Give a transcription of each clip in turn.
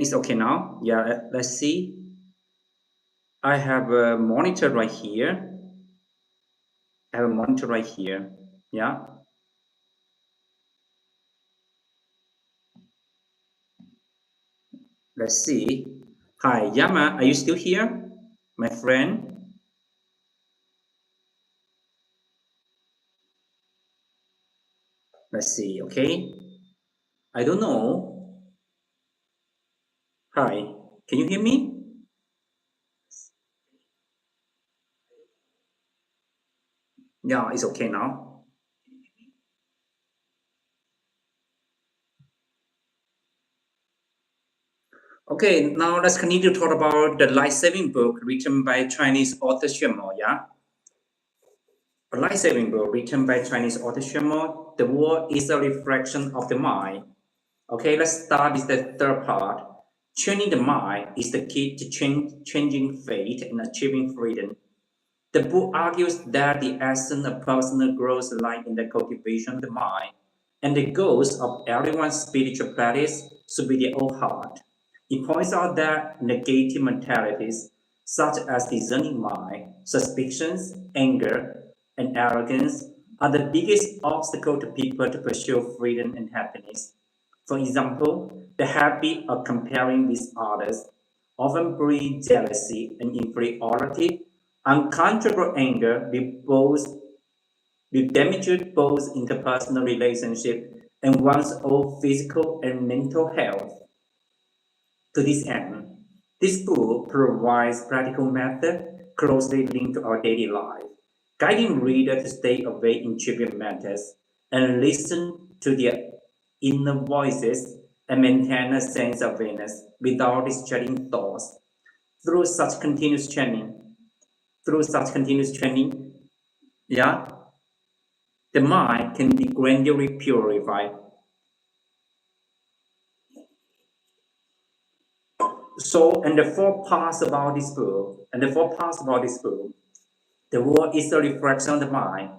It's okay now. Yeah, let's see. I have a monitor right here. I have a monitor right here. Yeah. Let's see. Hi, Yama. Are you still here, my friend? Let's see. Okay. I don't know. Hi. Can you hear me? Yeah, it's okay now. Okay, now let's continue to talk about the life-saving book written by Chinese author Xuemo. Yeah. A life-saving book written by Chinese author Xuemo. The world is a reflection of the mind. Okay, let's start with the third part. Training the mind is the key to changing fate and achieving freedom. The book argues that the essence of personal growth lies in the cultivation of the mind, and the goals of everyone's spiritual practice should be their own heart. It points out that negative mentalities, such as discerning mind, suspicions, anger, and arrogance, are the biggest obstacle to people to pursue freedom and happiness. For example, the habit of comparing with others often breeds jealousy and inferiority. Uncontrollable anger will damage both interpersonal relationship and one's own physical and mental health. To this end, this book provides practical methods closely linked to our daily life, guiding readers to stay away in trivial matters and listen to their inner voices and maintain a sense of awareness without distracting thoughts. Through such continuous training, through such continuous training, yeah, the mind can be gradually purified. So, and the four parts about this book, the world is a reflection of the mind.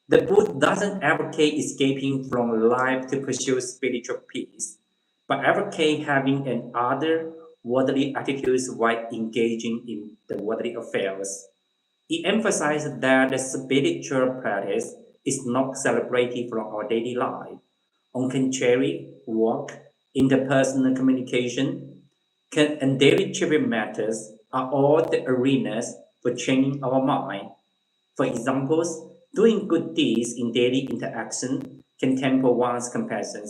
The book doesn't advocate escaping from life to pursue spiritual peace, but advocate having an other worldly attitudes while engaging in the worldly affairs. He emphasized that the spiritual practice is not separated from our daily life. On contrary, work, interpersonal communication, and daily trivial matters are all the arenas for training our mind. For examples, doing good deeds in daily interaction can temper one's compassion.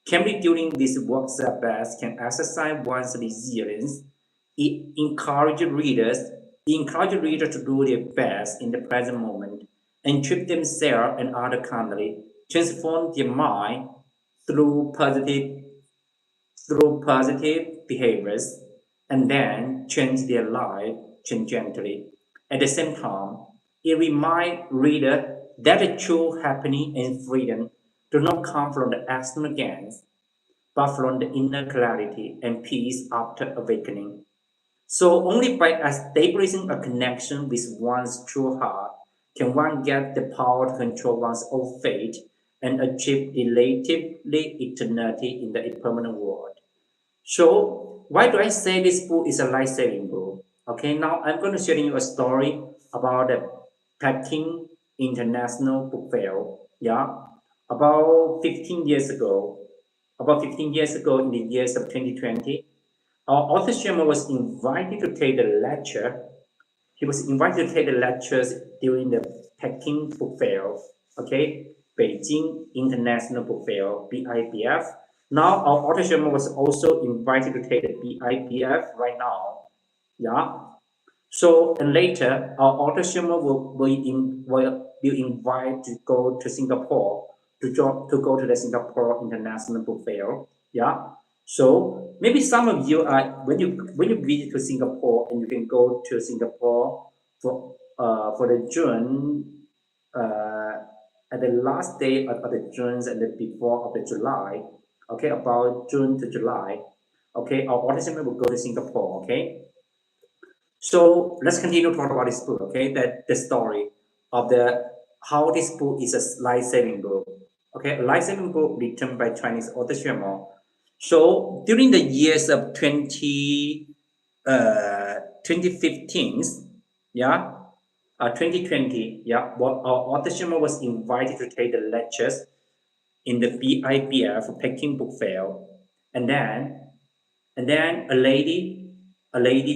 Camping during these work setbacks can exercise one's resilience. It encourages readers, to do their best in the present moment and treat themselves and others kindly, transform their mind through positive behaviors, and then change their life gently. At the same time, it reminds reader that the true happiness and freedom do not come from the external gains, but from the inner clarity and peace after awakening. So only by establishing a connection with one's true heart can one get the power to control one's own fate and achieve relatively eternity in the impermanent world. So why do I say this book is a life-saving book? Okay, now I'm going to share you a story about the Peking International Book Fair. Yeah, about 15 years ago, in the years of 2020, our author Sherman was invited to take the lecture. He was invited to take the lectures during the Peking Book Fair, okay, Beijing International Book Fair, BIBF. Now our author Sherman was also invited to take the BIBF right now. Yeah. So and later our author Sherman will invite to go to Singapore to go to the Singapore International Book Fair. Yeah. So maybe some of you are when you visit to Singapore and you can go to Singapore for the June at the last day of the June and the before of the July. Okay, about June to July. Okay, our audition will go to Singapore. Okay, so let's continue to talk about this book. Okay, that the story of the how this book is a life-saving book. Okay, a life-saving book written by Chinese author Xuemo. So during the years of 2015, yeah, 2020, yeah, our author Xuemo was invited to take the lectures in the BIBF Peking Book Fair, and then a lady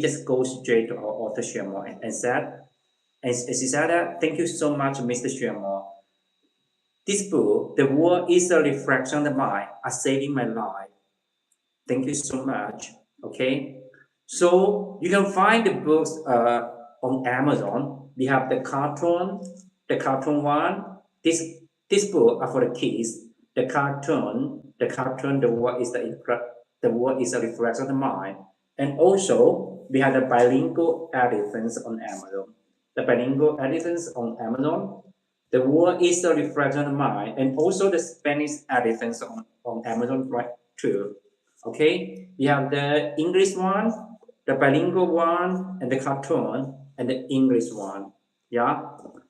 just goes straight to our author Xuemo and said, and she said, "Thank you so much, Mr. Xuemo. This book, The World is a Reflection of the Mind, are saving my life. Thank you so much." Okay, so you can find the books on Amazon. We have the cartoon one. This book are for the kids. The world is the world is a reflection of the mind. And also we have the bilingual editions on Amazon. The bilingual editions on Amazon. The world is a reflection of the mind, and also the Spanish editions on Amazon right too. Okay, we have the English one, the bilingual one, and the cartoon, and the English one. Yeah.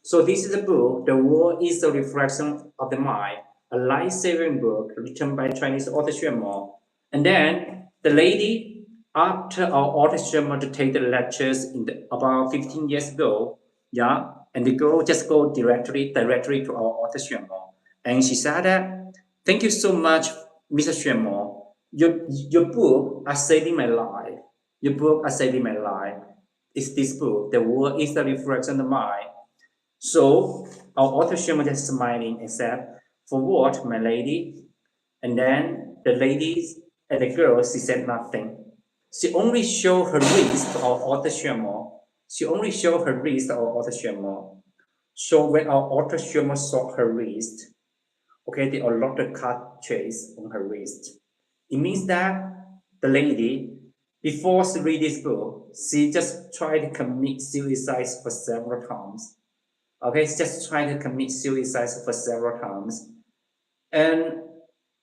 So this is a book, The World is a Reflection of the Mind, a life-saving book written by Chinese author Xuemo. And then the lady, after our author Xuemo to take the lectures about 15 years ago, yeah, and the girl just go directly to our author Xuemo. And she said that, "Thank you so much, Mr. Xuemo. Your book are saving my life. Your book are saving my life. It's this book, The World is the Reflection of the Mind." So our author Xuemo just smiling and said, "For what, my lady?" And then the ladies and the girl, she said nothing. She only showed her wrist to our author Xuemo. She only showed her wrist to our author Xuemo. So when our author Xuemo saw her wrist, okay, there are a lot of cut traces on her wrist. It means that the lady, before she read this book, she just tried to commit suicide for several times. Okay, she just tried to commit suicide for several times. And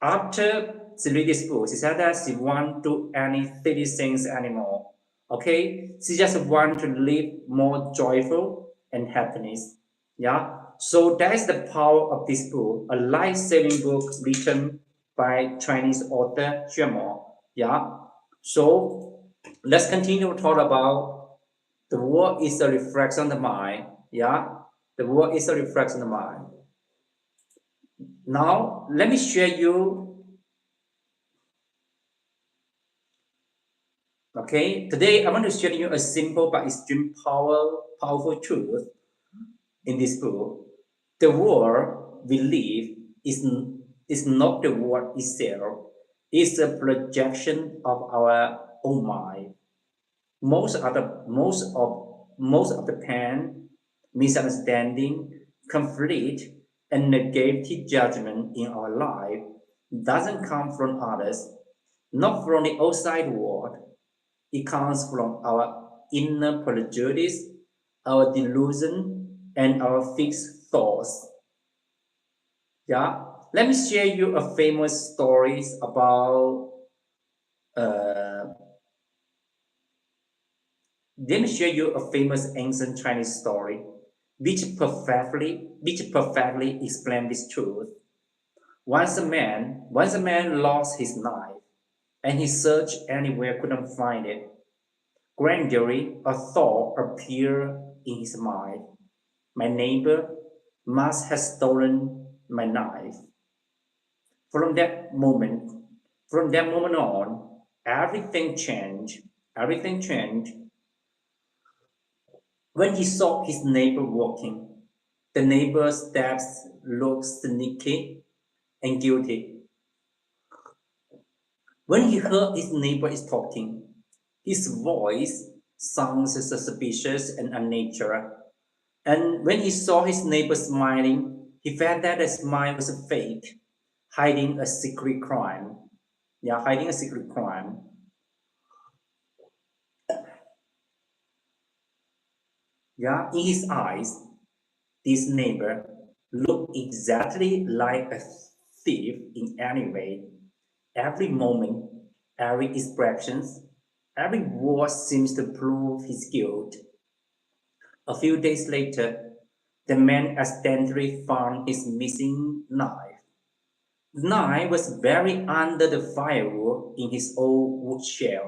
after she read this book, she said that she won't do any silly things anymore. Okay, she just want to live more joyful and happiness. Yeah. So that is the power of this book, a life-saving book written by Chinese author Xuemo. Yeah. So let's continue to talk about the world is a reflection of the mind. Yeah. The world is a reflection of the mind. Now let me share you. Okay, today I want to share you a simple but extreme powerful truth in this book. The world we live is not the world itself. It's a projection of our own mind. Most of the pain, misunderstanding, conflict, and negative judgment in our life doesn't come from others, not from the outside world. It comes from our inner prejudice, our delusion, and our fixed thoughts. Yeah. Let me share you a famous stories about. Uh, Let me share you a famous ancient Chinese story, which perfectly explains this truth. Once a man lost his knife, and he searched anywhere couldn't find it. Gradually, a thought appeared in his mind. My neighbor must have stolen my knife. From that moment, from that moment on, everything changed. Everything changed when he saw his neighbor walking. The neighbor's steps looked sneaky and guilty. When he heard his neighbor is talking, his voice sounds suspicious and unnatural. And when he saw his neighbor smiling, he felt that the smile was a fake, hiding a secret crime. Yeah, hiding a secret crime. Yeah, in his eyes, this neighbor looked exactly like a thief in any way. Every moment, every expression, every word seems to prove his guilt. A few days later, the man accidentally found his missing knife. Nine was buried under the firewood in his old woodshed.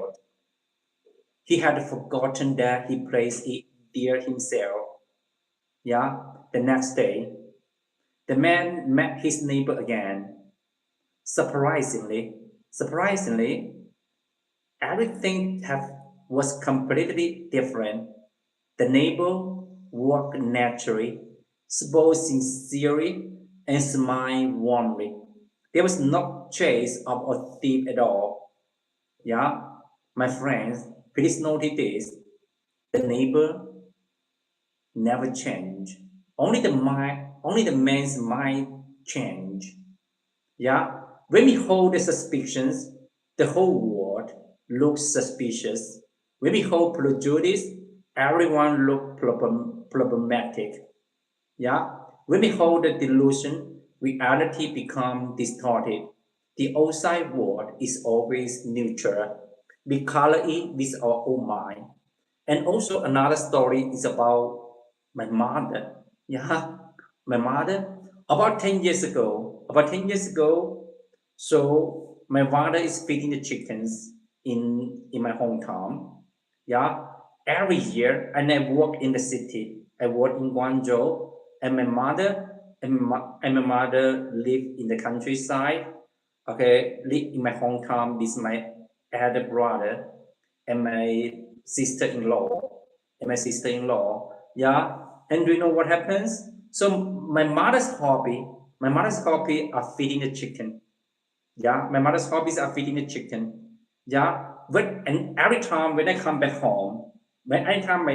He had forgotten that he placed it there himself. Yeah, the next day, the man met his neighbor again. Surprisingly, everything was completely different. The neighbor walked naturally, spoke sincerely, and smiled warmly. There was no trace of a thief at all. Yeah, my friends, please notice this. The neighbor never changed. Only the man's mind changed. Yeah, when we hold the suspicions, the whole world looks suspicious. When we hold prejudice, everyone looks problematic. Yeah, when we hold the delusion, reality becomes distorted. The outside world is always neutral. We color it with our own mind. And also another story is about my mother. Yeah, my mother. About 10 years ago, so my mother is feeding the chickens in my hometown. Yeah, every year, and I work in the city. I work in Guangzhou, and my mother live in the countryside. Okay, live in my hometown with my elder brother and my sister-in-law Yeah, and do you know what happens? So my mother's hobby are feeding the chicken. Yeah, my mother's hobbies are feeding the chicken. Yeah, but and every time when I come back home, when I come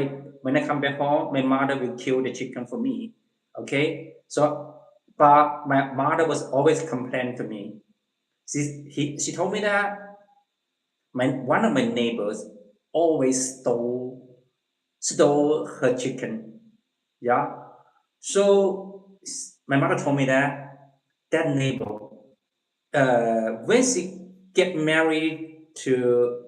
back home, my mother will kill the chicken for me. Okay, so but my mother was always complaining to me. She told me that one of my neighbors always stole her chicken. Yeah, so my mother told me that neighbor when she get married to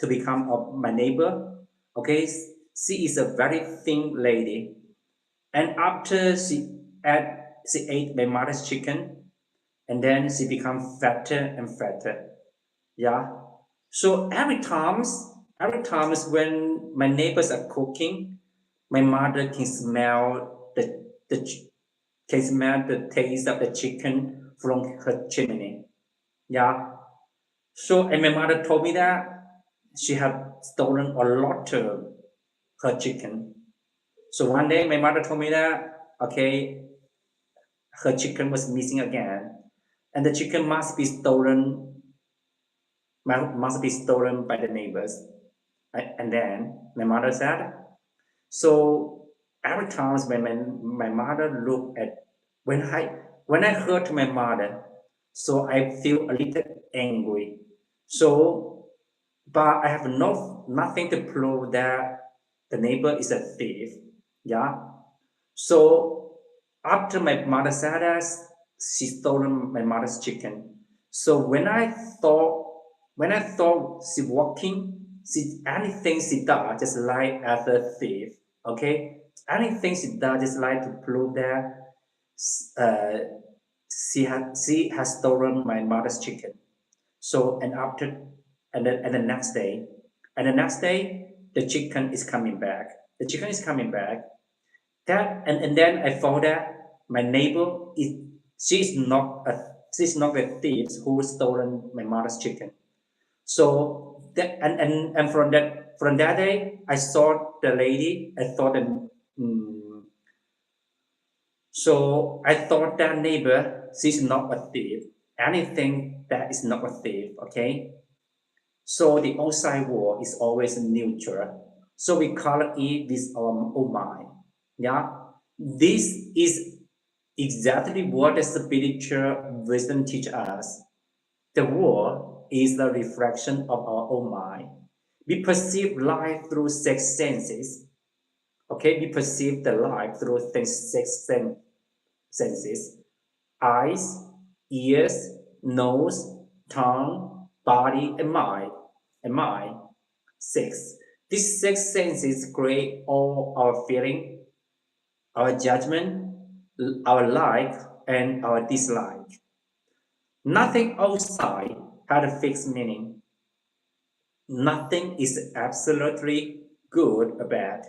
become my neighbor, okay, she is a very thin lady, and after she ate my mother's chicken, and then she become fatter and fatter. Yeah. So every times when my neighbors are cooking, my mother can smell can smell the taste of the chicken from her chimney. Yeah. So, and my mother told me that she had stolen a lot of her chicken. So one day my mother told me that, okay, her chicken was missing again. And the chicken must be stolen by the neighbors. And then my mother said, so every time when my mother looked at, when I, when I heard my mother, so I feel a little angry. So but I have nothing to prove that the neighbor is a thief. Yeah. So after my mother said that she stolen my mother's chicken. So when I thought she walking, anything she does just like as a thief. Okay, anything she does just like to prove that uh, she has stolen my mother's chicken. So and the next day, the chicken is coming back. The chicken is coming back. And then I found that my neighbor is she's not a thief who stolen my mother's chicken. So and from that day I saw the lady. Mm, I thought that neighbor she's not a thief. Anything that is not a thief, okay? So the outside world is always neutral. So we color it with our own mind. Yeah. This is exactly what the spiritual wisdom teaches us. The world is the reflection of our own mind. We perceive life through six senses. Okay, we perceive the life through senses: eyes, ears, nose, tongue, body, and mind. And mind. Six. These six senses create all our feeling, our judgment, our like, and our dislike. Nothing outside had a fixed meaning. Nothing is absolutely good or bad,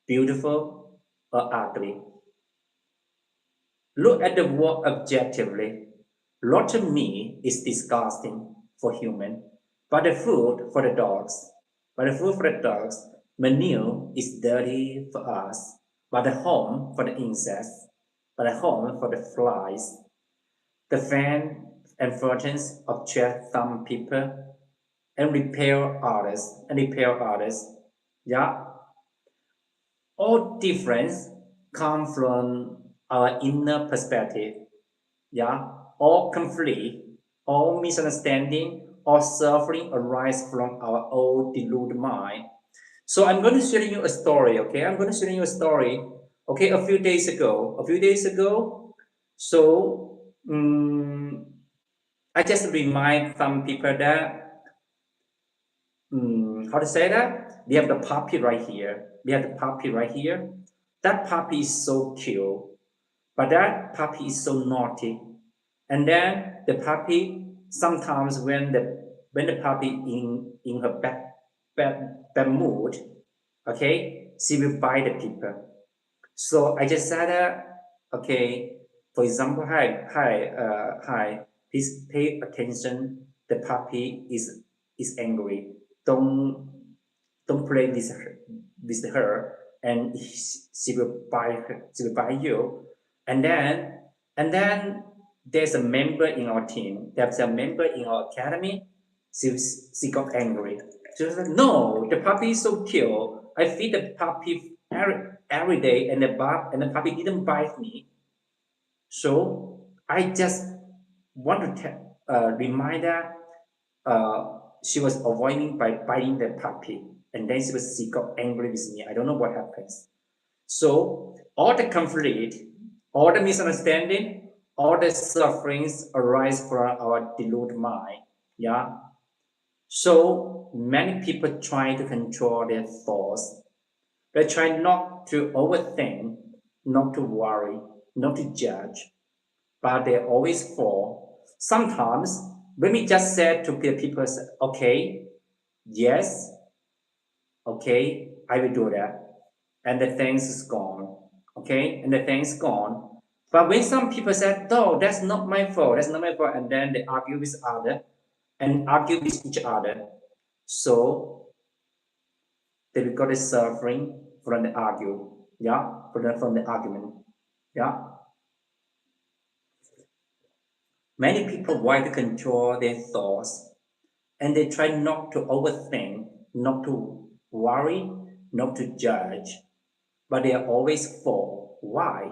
beautiful or ugly. Look at the world objectively. Rotten meat is disgusting for human, but the food for the dogs. But the food for the dogs, manure is dirty for us, but the home for the insects, but the home for the flies. The fan and fortunes object some people and repair others. Yeah, all difference come from our inner perspective. Yeah, all conflict, all misunderstanding, all suffering arise from our own deluded mind. So I'm going to share you a story. Okay, I'm going to share you a story. Okay, a few days ago. So I just remind some people that how to say that? We have the puppy right here. We have the puppy right here. That puppy is so cute, but that puppy is so naughty. And then the puppy sometimes when the puppy in her bad mood, okay, she will bite the people. So I just said, okay, for example, hi, please pay attention. The puppy is angry. Don't don't play with her, and she will buy her, she will buy you. And then there's a member in our team. There's a member in our academy. She got angry. She was like, "No, the puppy is so cute. I feed the puppy every day, and the puppy didn't bite me. So I just want to remind her she was avoiding by biting the puppy, and then she got angry with me. I don't know what happens. So all the conflict, all the misunderstanding, all the sufferings arise from our deluded mind. Yeah. So many people try to control their thoughts. They try not to overthink, not to worry, not to judge, but they always fall. Sometimes when we just said to the people, okay, yes, okay, I will do that, and the things is gone, okay, and the things gone. But when some people said, no, that's not my fault, that's not my fault, and then they argue with other and argue with each other, so they got the suffering from the argue, yeah, from the argument, yeah. Many people want to control their thoughts and they try not to overthink, not to worry, not to judge, but they are always fall. Why?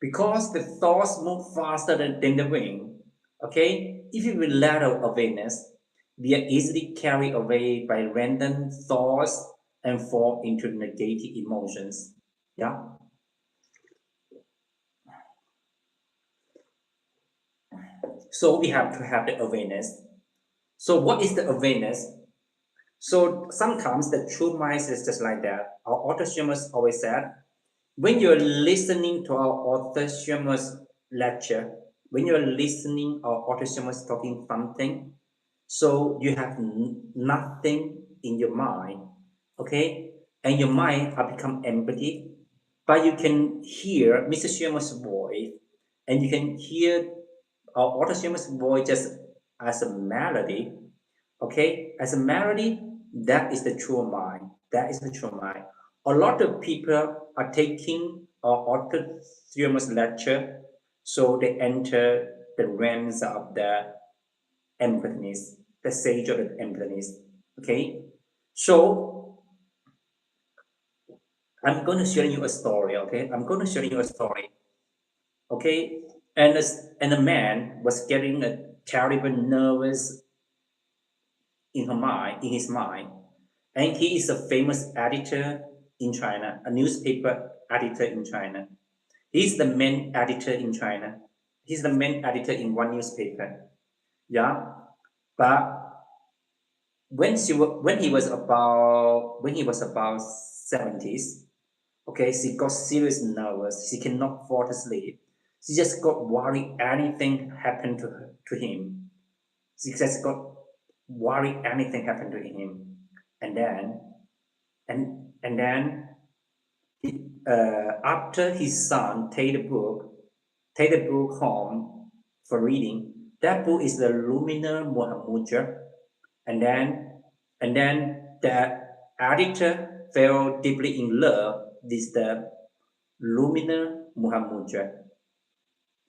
Because the thoughts move faster than the wind. Okay? If you will let out awareness, we are easily carried away by random thoughts and fall into negative emotions. Yeah? So we have to have the awareness. So what is the awareness? So sometimes the true mind is just like that. Our author Xuemos always said, when you're listening to our author Xuemos lecture, when you're listening our author Xuemos talking something, so you have nothing in your mind, okay? And your mind have become empty, but you can hear Mr. Xuemos voice, and you can hear our author Xuemos voice just as a melody. Okay, as a melody, that is the true mind. That is the true mind. A lot of people are taking autonomous lecture, so they enter the realms of the emptiness, the stage of the emptiness. Okay, so I'm going to share you a story. Okay, I'm going to share you a story. Okay, and a man was getting a terrible nervous in his mind. And he is a famous editor in China, a newspaper editor in China. He's the main editor in China. He's the main editor in one newspaper. Yeah. But when he was about 70s, okay, she got serious nervous. She cannot fall asleep. She just got worried anything happened to her, to him. She just got worried anything happened to him. And then and then after his son take the book home for reading. That book is the Luminar Muhammadiyah, and then the editor fell deeply in love with the Luminar Muhammadiyah,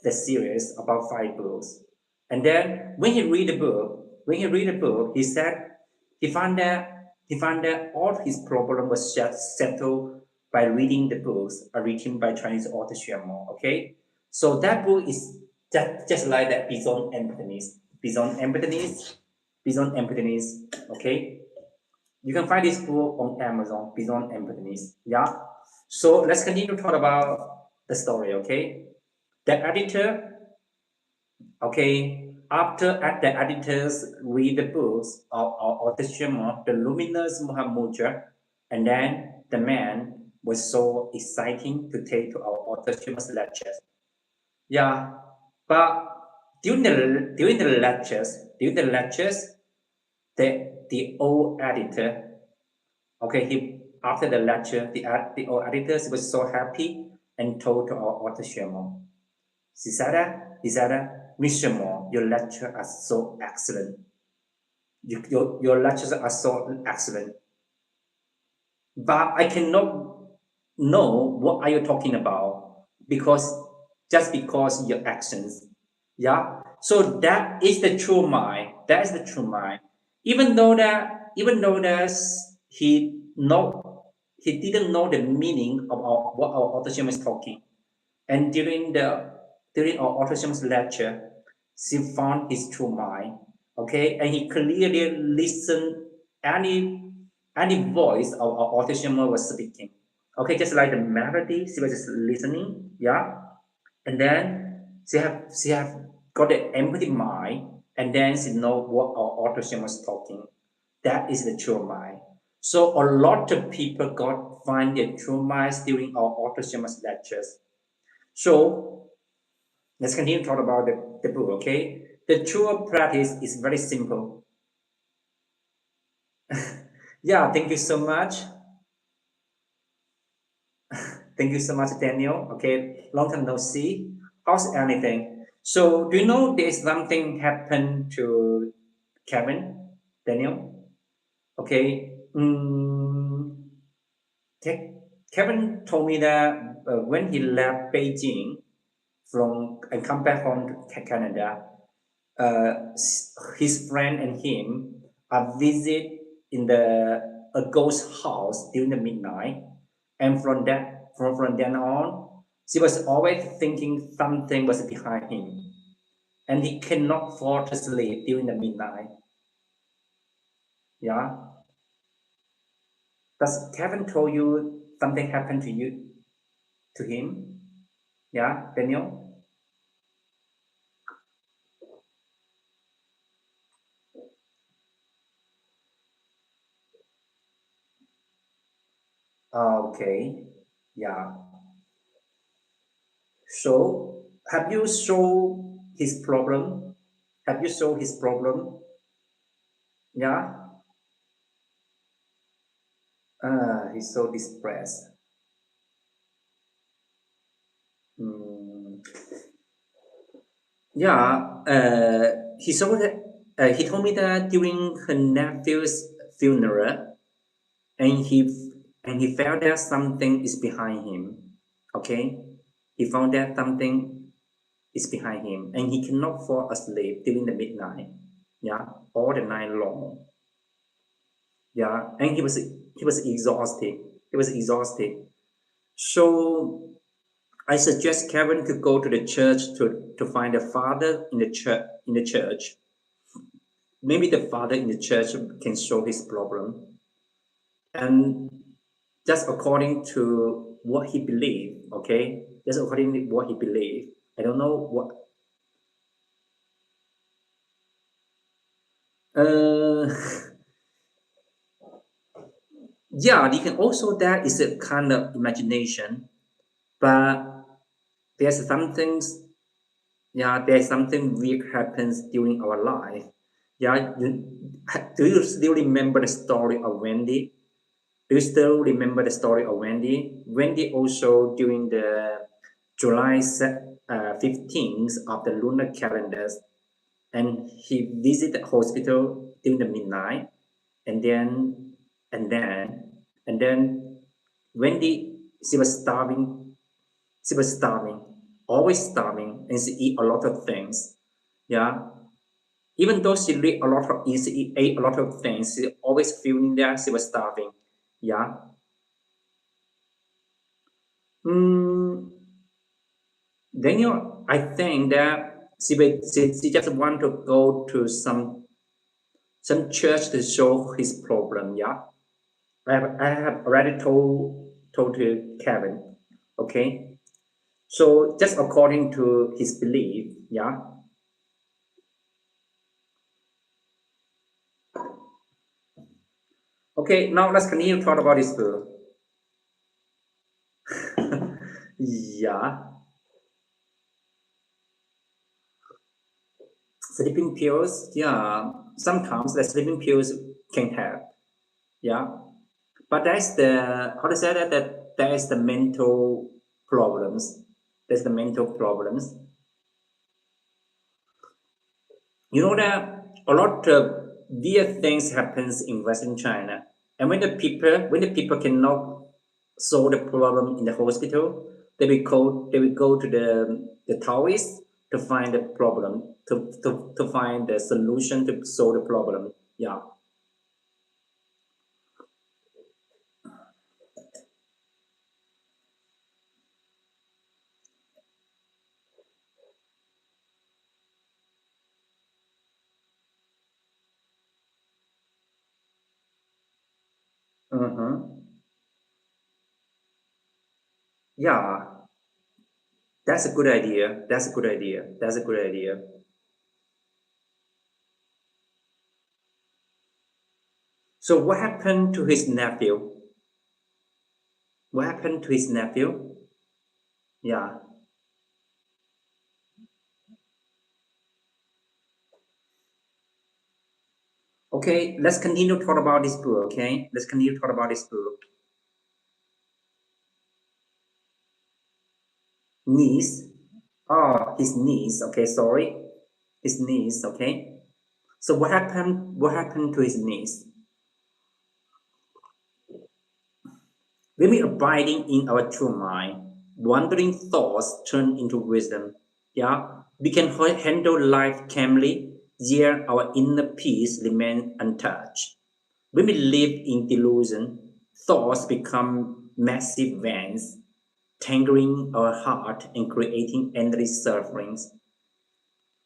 the series about 5 books. And then when he read the book, he said he found that all his problem was just settled by reading the books written by Chinese author Xuemo. Okay, so that book is just like that Beyond Emptiness. Okay, you can find this book on Amazon, Beyond Emptiness. Yeah. So let's continue to talk about the story. Okay, the editor. Okay, after the editors read the books of the Shema, the luminous Muhammadiyah, and then the man was so exciting to take to our author Shema's lectures. Yeah, but during the lectures, the old editor, okay, he after the lecture, the old editors was so happy and told to our author Shema. Zizara, Mr. Moore, your lectures are so excellent. Your lectures are so excellent. But I cannot know what are you talking about because your actions. Yeah. So that is the true mind. That is the true mind. Even though that he didn't know the meaning of what our author is talking. And during our autism's lecture, she found his true mind. Okay, and he clearly listened any voice of our autism was speaking. Okay, just like the melody, she was just listening. Yeah, and then she have got the empty mind, and then she know what our autism was talking. That is the true mind. So a lot of people got find their true minds during our autism lectures. So let's continue to talk about the book, okay? The true practice is very simple. Yeah, thank you so much. Thank you so much, Daniel. Okay, long time no see. How's anything? So, do you know there's something happened to Kevin, Daniel? Okay. Kevin told me that when he left Beijing and come back home to Canada, his friend and him visit in a ghost house during the midnight, and from then on, she was always thinking something was behind him, and he cannot fall to sleep during the midnight. Yeah, does Kevin told you something happened to him? Yeah, Daniel. Okay, yeah. So, have you solved his problem? Have you solved his problem? Yeah. He's so depressed. Mm, yeah. He told me that during her nephew's funeral, and he felt that something is behind him. Okay. He found that something is behind him, and he cannot fall asleep during the midnight. Yeah, all the night long. Yeah, and he was exhausted. He was exhausted. So I suggest Kevin to go to the church to find a father in the church. Maybe the father in the church can solve his problem, and just according to what he believed. Okay, just according to what he believed. I don't know what. Uh, yeah, you can also that is a kind of imagination, but there's some things Yeah, there's something weird happens during our life. Yeah, do you still remember the story of Wendy? Do you still remember the story of Wendy? Wendy also during the July 15th of the lunar calendars, and he visited hospital during the midnight, and then and then and then Wendy, she was starving. She was starving, always starving, and she eat a lot of things. Yeah, even though she ate a lot of things, she always feeling that she was starving. Yeah. Mm, Daniel, I think that she just want to go to some church to show his problem. Yeah, I have already told to Kevin. Okay, so just according to his belief. Yeah. Okay, now let's continue to talk about this book. Yeah, sleeping pills. Yeah, sometimes the sleeping pills can help. Yeah, but that's the how to say that is the mental problems. That's the mental problems. You know that a lot of weird things happens in Western China, and when the people cannot solve the problem in the hospital, they will go to the Taoists to find the problem to find the solution to solve the problem. Yeah. Mm-hmm. Yeah, that's a good idea. That's a good idea. That's a good idea. So what happened to his nephew? What happened to his nephew? Yeah. Okay, let's continue to talk about this book. Okay, let's continue to talk about this book. Niece. Oh, his niece. Okay, sorry, his niece. Okay. So what happened? What happened to his niece? When we abiding in our true mind, wandering thoughts turn into wisdom. Yeah, we can handle life calmly, yet our inner peace remains untouched. When we live in delusion, thoughts become massive vans, tangling our heart and creating endless sufferings.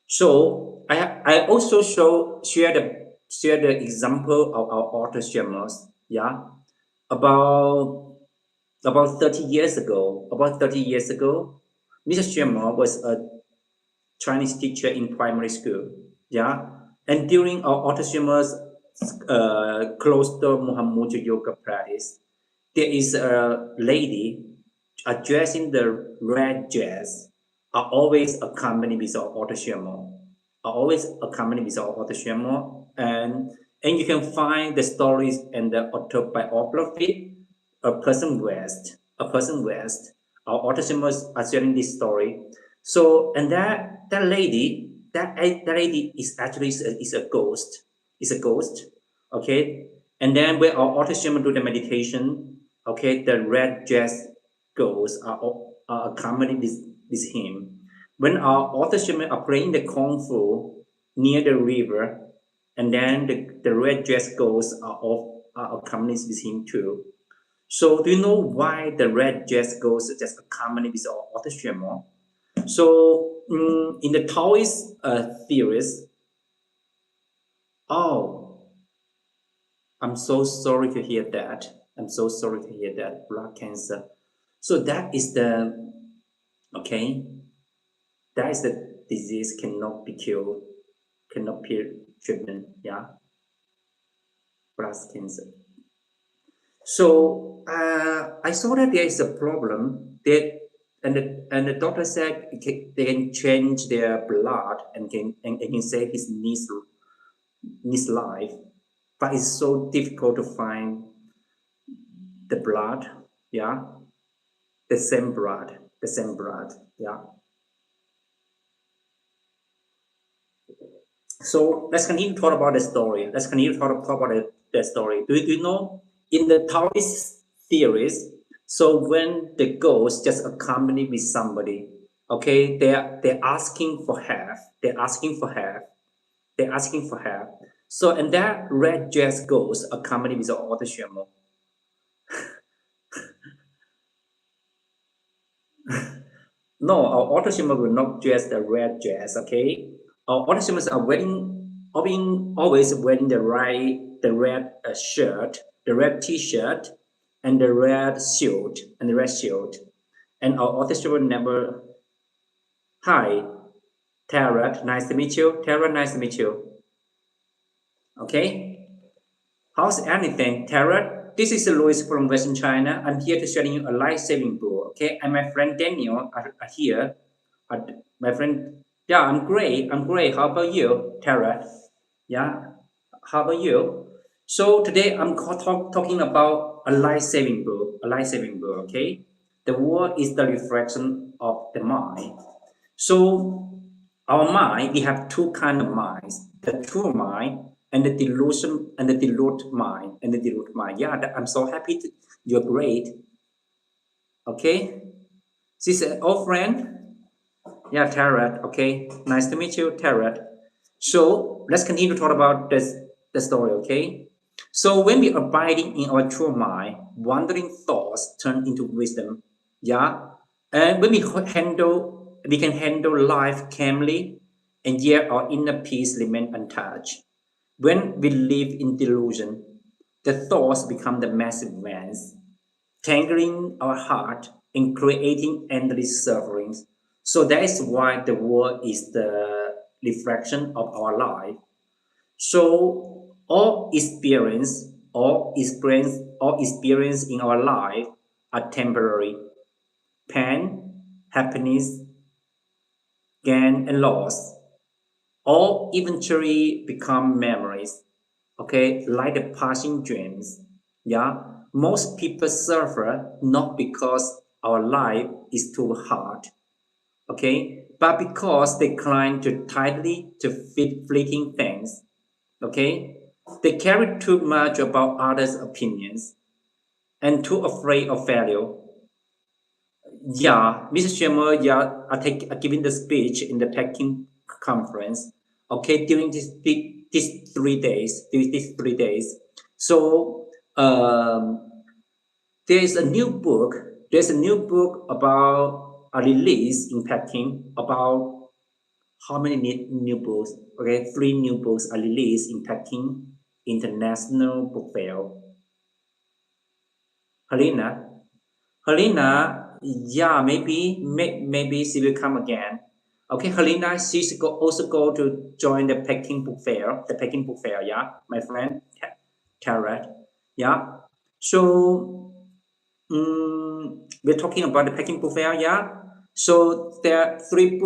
So I also share the example of our author Shemos. Yeah, about about 30 years ago. About 30 years ago, Mr. Shemo was a Chinese teacher in primary school. Yeah, and during our author Shemos cloister Muhammadiyah yoga practice, there is a lady addressing the red dress are always accompanied with our autoshemo, are always accompanied with our autoshemo, and you can find the stories and the autobiography. A person west our autoshemos are sharing this story. So and that lady is actually is a ghost, is a ghost. Okay, and then when our autoshemo do the meditation, okay, the red dress girls are accompanied with him. When our author Shimon are playing the kung fu near the river, and then the red dress girls are accompanied with him too. So do you know why the red dress girls just accompanied with our author Shimon? So in the Taoist theories, oh, I'm so sorry to hear that. I'm so sorry to hear that. Blood cancer. So that is the okay. That is the disease cannot be cured, cannot be treatment. Yeah, breast cancer. So I saw that there is a problem that and the doctor said they can change their blood and can save his life, but it's so difficult to find the blood. Yeah, the same blood. Yeah. So let's continue to talk about the story. Let's continue to talk about the story. Do you know in the Taoist theories? So when the ghost just accompany with somebody, okay, they're asking for help. They're asking for help. They're asking for help. So and that red dress ghost accompanied with the author Xuemo. No, our auto will not dress the red dress, okay? Our auto are always wearing the red shirt, the red t-shirt, and the red suit, and the red suit. And our auto never, hi, Tara, nice to meet you. Tara, nice to meet you. Okay? How's anything, Tara? This is Louis from Western China. I'm here to share you a life-saving book. Okay, and my friend Daniel are here. Uh, my friend, yeah, I'm great. I'm great. How about you, Tara? Yeah, how about you? So today I'm talking about a life-saving book. A life-saving book. Okay, the world is the reflection of the mind. So our mind, we have two kind of minds: the true mind and the delusion and the deluded mind and the deluded mind. Yeah, I'm so happy you're great. Okay, this is an old friend. Yeah, Tarot. Okay, nice to meet you, Tarot. So let's continue to talk about the story. Okay. So when we abiding in our true mind, wandering thoughts turn into wisdom. Yeah, and when we can handle life calmly, and yet our inner peace remain untouched. When we live in delusion, the thoughts become the massive vans, tangling our heart and creating endless sufferings. So that is why the world is the reflection of our life. So all experience in our life are temporary. Pain, happiness, gain and loss all eventually become memories. Okay, like the passing dreams. Yeah, most people suffer not because our life is too hard, okay, but because they cling too tightly to fleeting things. Okay, they carry too much about others' opinions and too afraid of failure. Yeah, Mr. Schumer, yeah, giving the speech in the Peking conference. Okay, during these 3 days, these 3 days. So there is a new book. There's a new book about a release in Peking about how many new books? Okay, 3 new books are released in Peking International Book Fair. Helena, Helena, yeah, maybe she will come again. Okay, Helena, also go to join the Peking Book Fair. Yeah, my friend Tarot. Yeah. So we're talking about the Peking Book Fair. Yeah. So there are 3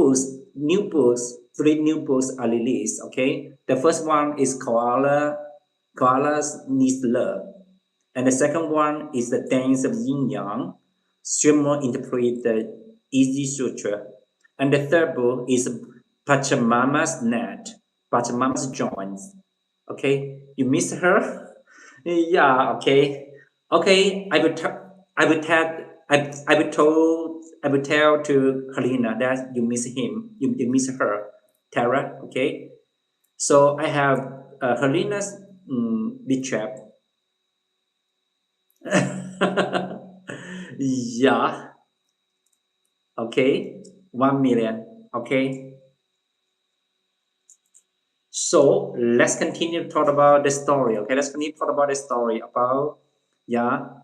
new books are released. Okay, the first one is Koala's Needs Love. And the second one is the dance of yin yang. Xuemo interpret the Easy Sutra. And the third book is Pachamama's Net, Pachamama's Joints. Okay, you miss her? Yeah, okay. Okay, I will tell I will tell to Helena that you miss him, you miss her, Tara, okay? So I have Helena's recap. Yeah, okay, 1 million, okay. So let's continue to talk about the story, okay. Let's continue to talk about the story about, yeah,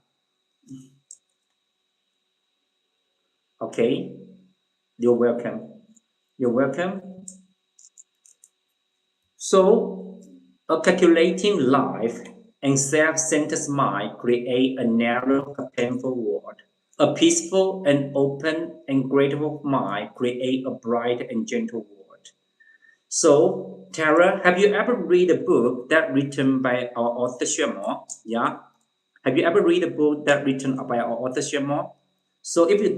okay. You're welcome. You're welcome. So a calculating life and self-centered mind create a narrow, painful world. A peaceful and open and grateful mind create a bright and gentle world. So, Tara, have you ever read a book that written by our author Xuemo? Yeah. Have you ever read a book that written by our author Xuemo? So if you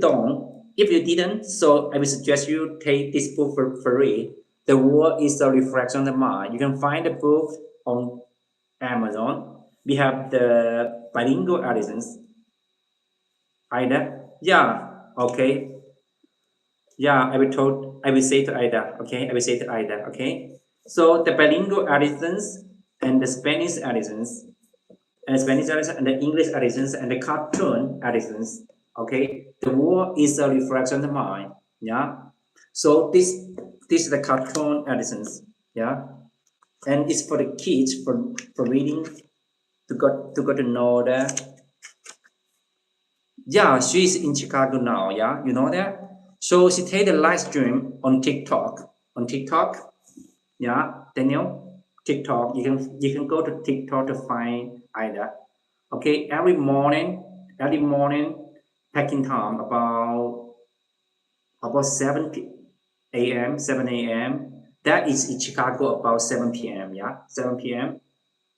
didn't, so I would suggest you take this book for free. The world is a reflection of the mind. You can find the book on Amazon. We have the bilingual editions. Ida? Yeah. Okay. Yeah, I will say to Ida. Okay. I will say to Ida. Okay. So the bilingual editions and the Spanish editions and Spanish edition and the English editions and the cartoon editions. Okay. The world is a reflection of the mind. Yeah. So this is the cartoon editions. Yeah. And it's for the kids for reading to go to know that. Yeah, she's in Chicago now. Yeah, you know that. So she take the live stream on TikTok. On TikTok, yeah, Daniel, TikTok. You can go to TikTok to find Ida. Okay, every morning, packing time about 7 a.m. 7 a.m. That is in Chicago about 7 p.m. Yeah, 7 p.m.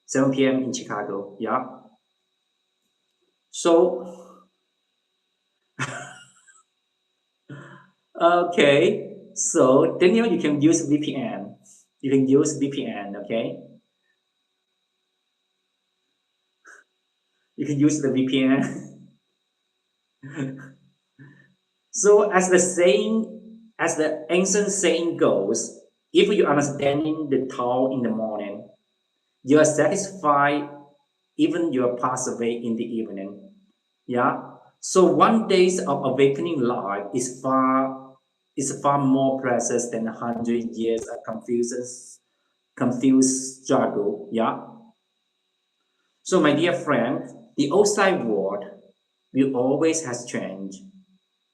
7 p.m. in Chicago. Yeah. So okay, so Daniel, you can use VPN. You can use VPN, okay? You can use the VPN. So as the ancient saying goes, if you understanding the Tao in the morning, you are satisfied even you pass away in the evening. Yeah. So 1 days of awakening life is far more precious than 100 years of confused struggle. Yeah. So, my dear friend, the outside world will always has change,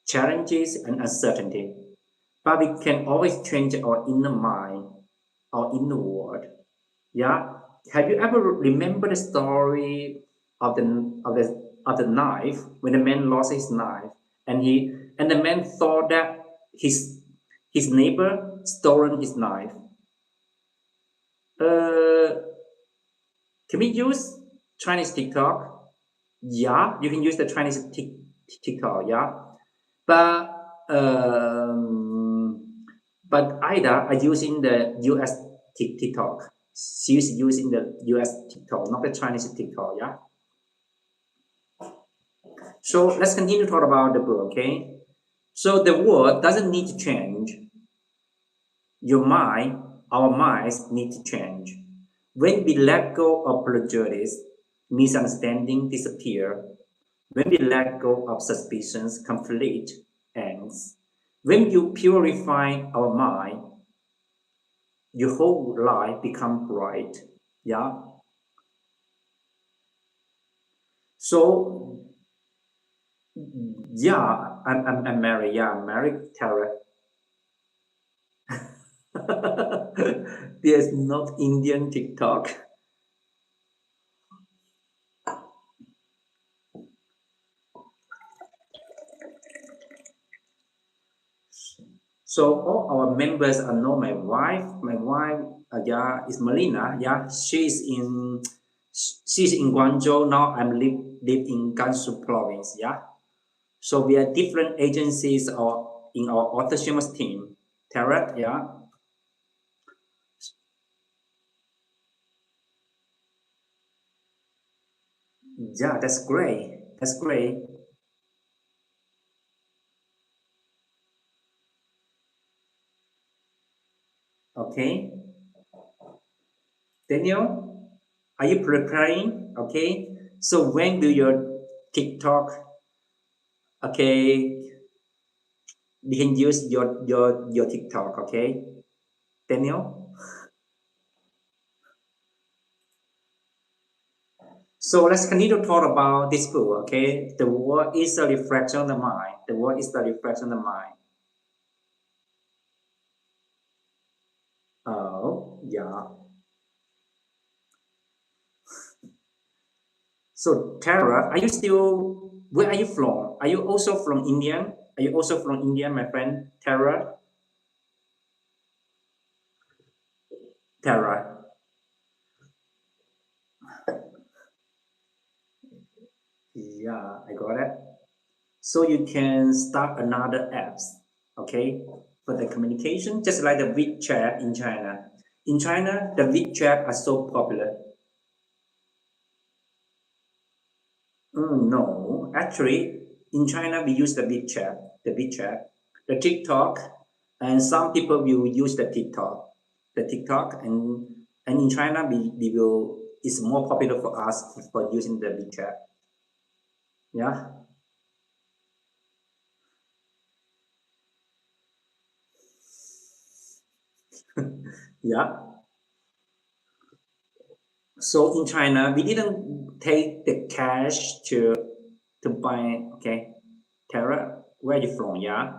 challenges, and uncertainty. But we can always change our inner mind, our inner world. Yeah. Have you ever remember the story of the knife when the man lost his knife and the man thought that his neighbor stolen his knife. Uh, can we use Chinese TikTok? Yeah, you can use the Chinese TikTok. Yeah, but um, but Ida are using the US TikTok. She's using the US TikTok, not the Chinese TikTok. Yeah. So let's continue to talk about the book. Okay. So the world doesn't need to change. Your mind, our minds need to change. When we let go of prejudice, misunderstanding disappear. When we let go of suspicions, conflict ends. When you purify our mind, your whole life become bright. Yeah. So yeah, I'm married. Yeah, I'm married, Tara. There's not Indian TikTok. So all our members are know my wife. My wife, yeah, is Melina. Yeah, she's in Guangzhou now. Live in Gansu province. Yeah. So we are different agencies or in our authorship team. Tara, yeah, yeah, that's great. That's great. Okay, Daniel, are you preparing? Okay, so when do your TikTok? Okay, you can use your TikTok. Okay, Daniel. So let's continue to talk about this book. Okay, the world is a reflection of the mind. The world is the reflection of the mind. Oh, yeah. So, Tara, are you still Where are you from? Are you also from Indian? Are you also from India, my friend Tara? Tara. Yeah, I got it. So you can start another apps, okay, for the communication, just like the WeChat in China. In China, the WeChat are so popular. No, actually, in China we use the TikTok, and some people will use the TikTok, and in China we will. It's more popular for us for using the WeChat. Yeah, yeah. So in China, we didn't take the cash to buy. Okay, Tara, where are you from? Yeah.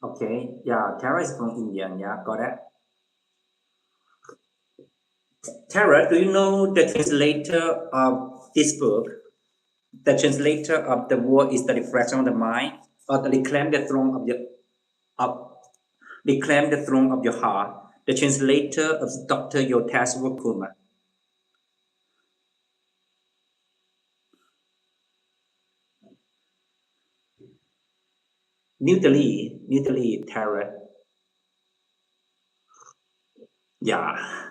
Okay. Yeah. Tara is from India. Yeah. Got it. Tara, do you know the translator of this book? The translator of the word is the reflection of the mind, or the reclaim the throne of your of reclaim the throne of your heart. The translator of Dr. Yotas Wakuma. New Delhi, Tara. Yeah.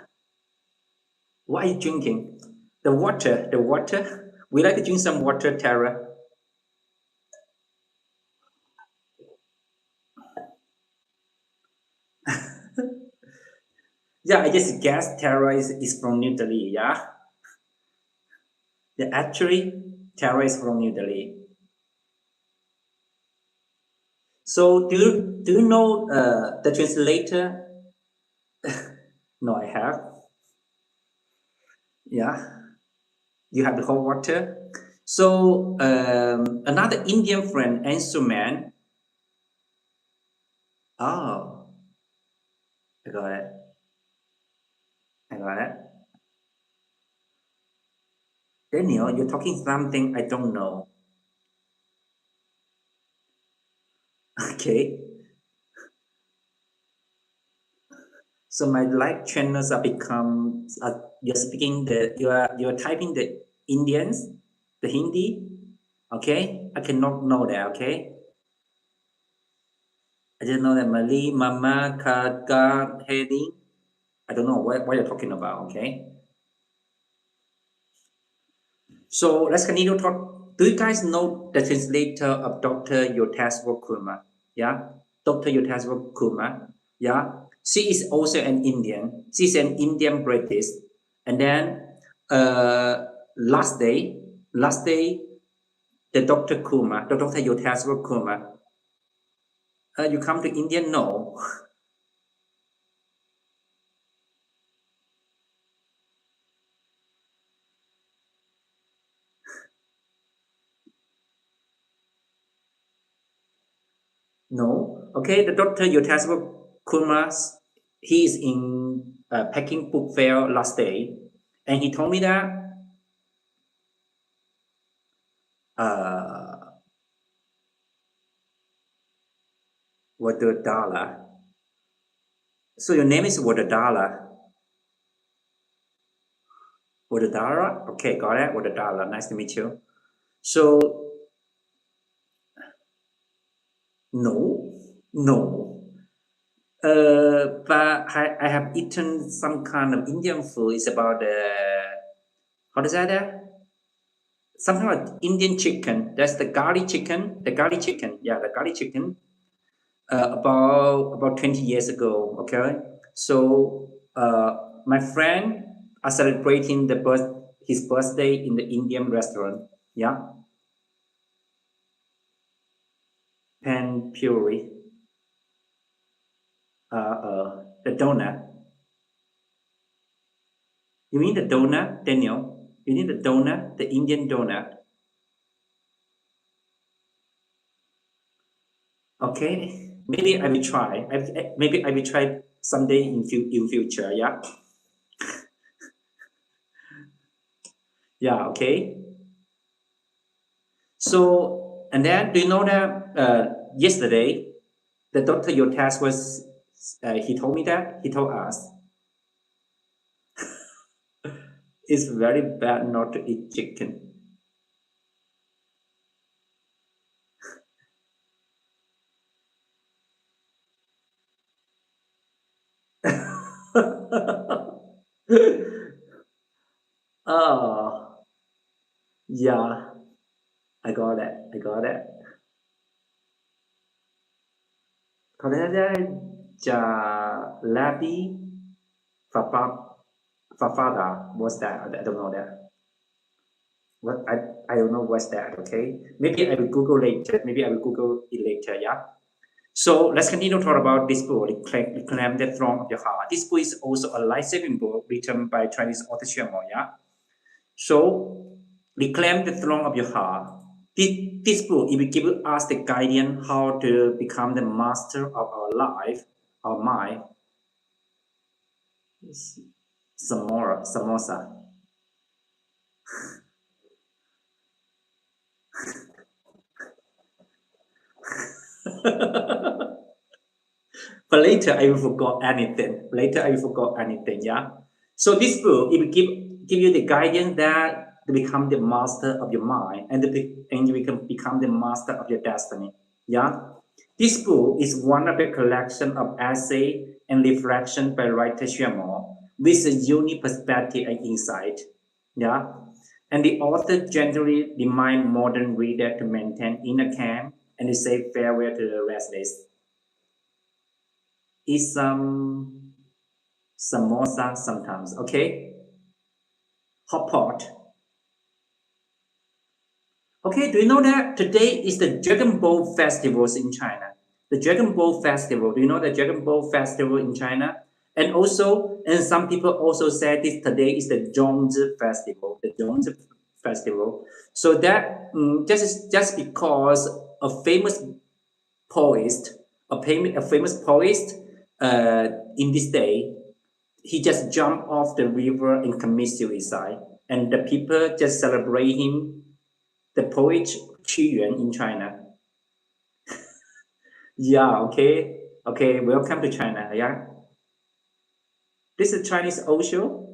What are you drinking? The water, the water. We like to drink some water, Tara. Yeah, I just guessed Tara is from New Delhi, yeah? Yeah, actually, Tara is from New Delhi. So do you know the translator? No, I have. Yeah, you have the hot water. So another Indian friend, Ansuman. Oh, I got it. I got it. Daniel, you're talking something I don't know. Okay. So my live channels are become you're speaking the you're typing the Indians, the Hindi. Okay, I cannot know that. Okay, I just know that Mali, Mama, Kaga, Hedi. I don't know what you're talking about. Okay, so let's continue talk. Do you guys know the translator of Dr. Yotaswa Kurma? Yeah, Dr. Yotaswa Kurma. Yeah, she is also an Indian. She's an Indian British, and then uh, last day, last day, the Dr. Kurma, the Dr. Yotaswa Kurma. You come to India? No, no. Okay, the Dr. Yotaswa Kurma, he is in Peking Book Fair last day, and he told me that uh, Wadadala. So your name is Wadadala. Wadadara? Okay, got it. Wadadala. Nice to meet you. So no, no. But I have eaten some kind of Indian food. It's about how does that? Something like Indian chicken. That's the garlic chicken. The garlic chicken. Yeah, the garlic chicken. About 20 years ago. Okay, so my friend are celebrating his birthday in the Indian restaurant. Yeah, pan puri. The donut. You mean the donut, Daniel? You need the donut, the Indian donut. Okay, maybe I will try. Maybe I will try someday in future. Yeah. Yeah, okay. So, and then do you know that yesterday, the doctor your test was, he told me that, he told us, it's very bad not to eat chicken. Oh, yeah, I got it. I got it. Korea Jalebi Fapa Fafada. What's that? I don't know that. What I don't know what's that. Okay, maybe I will Google later. Maybe I will Google it later. Yeah. So let's continue to talk about this book, Reclaim the Throne of Your Heart. This book is also a life-saving book written by Chinese author Xuemo. Yeah. So reclaim the throne of your heart. This book it will give us the guidance how to become the master of our life, our mind. Samosa. But later I will forgot anything. Later I will forgot anything. Yeah. So this book it will give you the guidance that to become the master of your mind and you can become the master of your destiny. Yeah. This book is one of the collection of essay and reflection by writer Xuemo with a unique perspective and insight. Yeah. And the author gently remind modern reader to maintain inner calm and to say farewell to the restless. Eat some samosa sometimes, okay? Hot pot. Okay, do you know that today is the Dragon Boat festivals in China? The Dragon Boat Festival. Do you know the Dragon Boat Festival in China? And also, and some people also say this today is the Zhongzi Festival. The Zhongzi Festival. So that this is just because a famous poet, a famous poet, in this day he just jumped off the river and commit suicide. And the people just celebrate him, the poet Qiyuan in China. Yeah, okay. Okay, welcome to China. Yeah. This is Chinese also?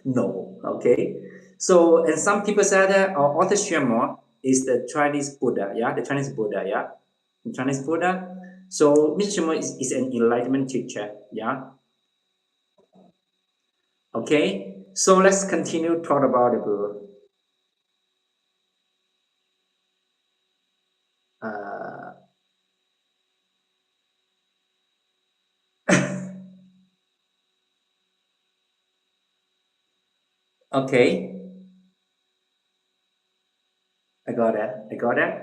No. Okay. So, and some people say that author Xuemo is the Chinese Buddha. Yeah, the Chinese Buddha. Yeah. The Chinese Buddha. So, Mr. Xuemo is an enlightenment teacher. Yeah. Okay. So, let's continue talk about the book. Uh, okay. I got it. I got it.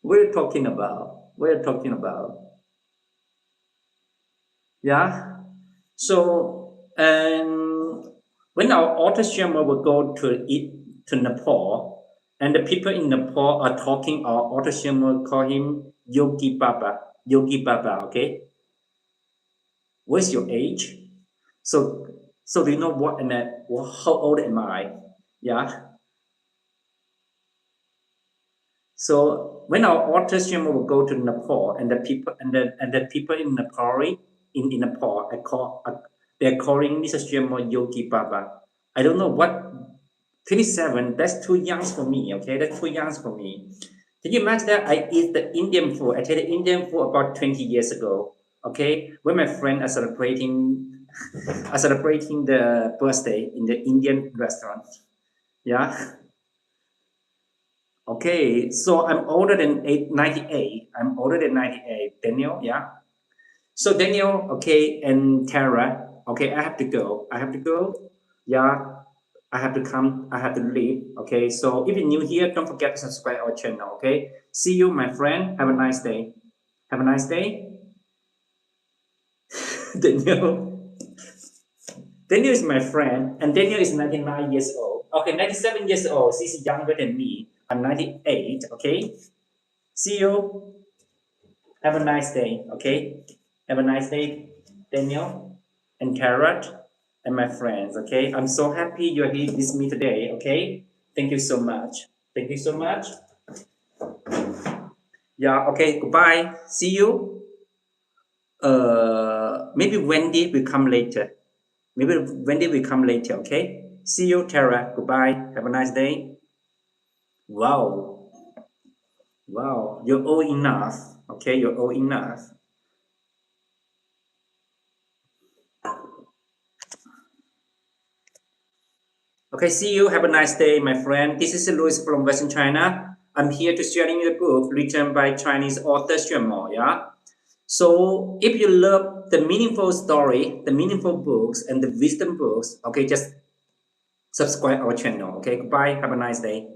We're talking about. We're talking about. Yeah. So, when our author Sharma will go to Nepal, and the people in Nepal are talking, our author Sharma call him Yogi Baba. Yogi Baba. Okay. What's your age? So, so do you know what? And how old am I? Yeah. So when our author Shima will go to Nepal and the people in Nepal they're calling Mr. Shima Yogi Baba. I don't know what 27, that's too young for me, okay? That's too young for me. Can you imagine that I eat the Indian food? I tried Indian food about 20 years ago. Okay, when my friend are celebrating the birthday in the Indian restaurant. Yeah. Okay, so I'm older than 98. I'm older than 98. Daniel, yeah. So Daniel, okay, and Tara, okay, I have to go. I have to go. Yeah, I have to come. I have to leave. Okay, so if you're new here, don't forget to subscribe our channel. Okay, see you, my friend. Have a nice day. Have a nice day. Daniel. Daniel is my friend, and Daniel is 99 years old. Okay, 97 years old. She's younger than me. I'm 98. Okay, see you. Have a nice day. Okay. Have a nice day, Daniel and Carrot and my friends. Okay. I'm so happy you're here with me today. Okay. Thank you so much. Thank you so much. Yeah. Okay. Goodbye. See you. Maybe Wendy will come later. Maybe Wendy will come later. Okay. See you, Tara. Goodbye. Have a nice day. Wow. Wow. You're old enough. Okay. You're old enough. Okay, see you. Have a nice day, my friend. This is Louis from Western China. I'm here to sharing the book written by Chinese author Xuemo. Yeah. So if you love the meaningful story, the meaningful books, and the wisdom books, okay, just subscribe our channel. Okay. Goodbye. Have a nice day.